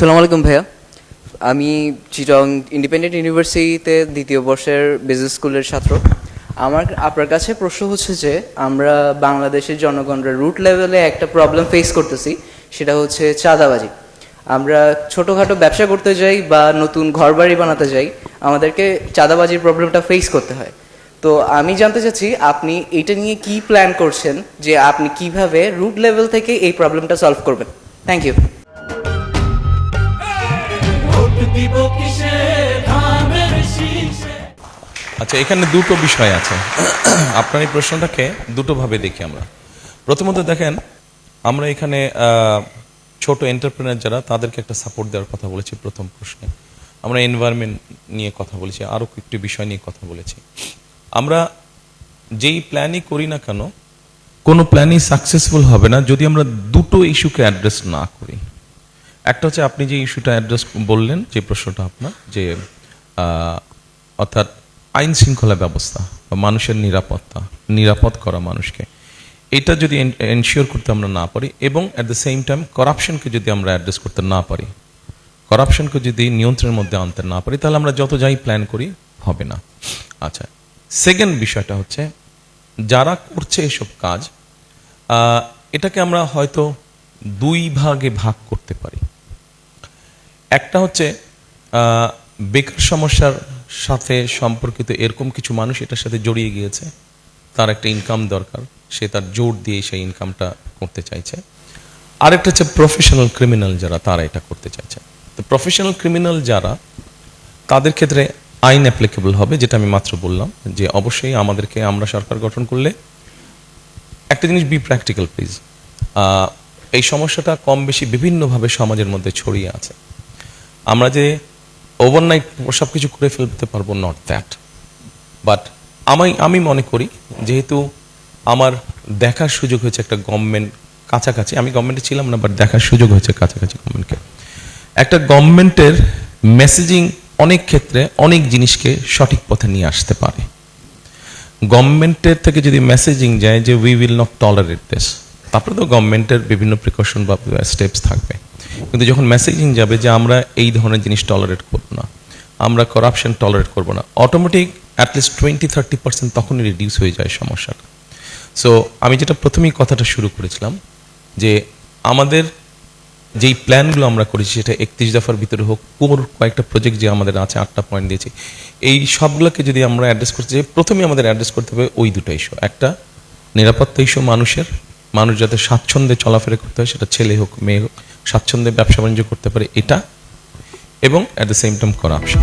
আসসালামু আলাইকুম ভাইয়া। আমি চিটং ইন্ডিপেন্ডেন্ট ইউনিভার্সিটিতে দ্বিতীয় বর্ষের বিজনেস স্কুলের ছাত্র। আমার আপনার কাছে প্রশ্ন হচ্ছে যে আমরা বাংলাদেশের জনগণরা রুট লেভেলে একটা প্রবলেম ফেস করতেছি, সেটা হচ্ছে চাঁদাবাজি। আমরা ছোটোখাটো ব্যবসা করতে যাই বা নতুন ঘরবাড়ি বানাতে যাই, আমাদেরকে চাঁদাবাজির প্রবলেমটা ফেস করতে হয়। তো আমি জানতে চাচ্ছি আপনি এটা নিয়ে কি প্ল্যান করছেন, যে আপনি কিভাবে রুট লেভেল থেকে এই প্রবলেমটা সলভ করবেন। Thank you. আচ্ছা, এখানে দুটো বিষয় আছে। আপনার এই প্রশ্নটাকে দুটো ভাবে দেখি আমরা। প্রথমত দেখেন, আমরা এখানে ছোট এন্টারপ্রেনার যারা, তাদেরকে একটা সাপোর্ট দেওয়ার কথা বলেছি প্রথম প্রশ্নে। আমরা এনভায়রনমেন্ট নিয়ে কথা বলেছি, আরও একটি বিষয় নিয়ে কথা বলেছি। আমরা যেই প্ল্যানই করি না কেন, কোনো প্ল্যানই সাকসেসফুল হবে না যদি আমরা দুটো ইস্যুকে অ্যাড্রেস না করি। একটা হচ্ছে আপনি যে ইস্যুটা অ্যাড্রেস বললেন, যে প্রশ্নটা আপনার, যে অর্থাৎ আইন শৃঙ্খলা ব্যবস্থা বা মানুষের নিরাপত্তা, নিরাপদ করা মানুষকে, এটা যদি এনশিওর করতে আমরা না পারি, এবং অ্যাট দ্য সেম টাইম করাপশনকে যদি আমরা অ্যাড্রেস করতে না পারি, করাপশনকে যদি নিয়ন্ত্রণের মধ্যে আনতে না পারি, তাহলে আমরা যত যাই প্ল্যান করি হবে না। আচ্ছা, সেকেন্ড বিষয়টা হচ্ছে যারা করছে এসব কাজ, এটাকে আমরা হয়তো দুই ভাগে ভাগ করতে পারি। একটা হচ্ছে বেকার সমস্যার সাথে সম্পর্কিত এরকম কিছু মানুষ এটার সাথে জড়িয়ে গিয়েছে, তার একটা ইনকাম দরকার, সে তার জোর দিয়ে সেই ইনকামটা করতে চাইছে। আরেকটা হচ্ছে প্রফেশনাল ক্রিমিনাল যারা, তারা এটা করতে চাইছে। তো প্রফেশনাল ক্রিমিনাল যারা, তাদের ক্ষেত্রে আইন অ্যাপ্লিকেবল হবে, যেটা আমি মাত্র বললাম, যে অবশ্যই আমাদেরকে, আমরা সরকার গঠন করলে একটা জিনিস, বি প্র্যাকটিক্যাল প্লিজ। এই সমস্যাটা কম বেশি বিভিন্নভাবে সমাজের মধ্যে ছড়িয়ে আছে। আমরা যে ওভারনাইট সব কিছু করে ফেলতে পারবো, নট দ্যাট, বাট আমি মনে করি, যেহেতু আমার দেখার সুযোগ হয়েছে একটা গভর্নমেন্ট কাছাকাছি, আমি গভর্নমেন্টে ছিলাম না, বাট দেখার সুযোগ হয়েছে কাছাকাছি গভর্নমেন্টকে, একটা গভর্নমেন্টের মেসেজিং অনেক ক্ষেত্রে অনেক জিনিসকে সঠিক পথে নিয়ে আসতে পারে। গভর্নমেন্টের থেকে যদি মেসেজিং যায় যে we will not tolerate this, তারপরে তো গভর্নমেন্টের বিভিন্ন প্রিকশন বা স্টেপস থাকবে, কিন্তু যখন মেসেজিং যাবে যে আমরা এই ধরনের জিনিস টলারেট করবো না, আমরা করাপশন টলারেট করবো না, অটোমেটিক অ্যাটলিস্ট 20-30% তখনই রিডিউস হয়ে যায় সমস্যাটা। সো আমি যেটা প্রথমেই কথাটা শুরু করেছিলাম, যে আমাদের যেই প্ল্যানগুলো আমরা করেছি সেটা 31 দফার ভিতরে হোক, কোর কয়েকটা প্রজেক্ট যে আমাদের আছে, 8টা পয়েন্ট দিয়েছি, এই সবগুলোকে যদি আমরা অ্যাড্রেস করতে চাই, প্রথমেই আমাদের অ্যাড্রেস করতে হবে ওই দুটো ইস্যু। একটা নিরাপত্তা ইস্যু, মানুষ যাতে স্বাচ্ছন্দ্যে চলাফেরা করতে হয়, সেটা ছেলে হোক মেয়ে হোক, স্বাচ্ছন্দ্যে ব্যবসা বাণিজ্য করতে পারে, এটা, এবং at the same time corruption.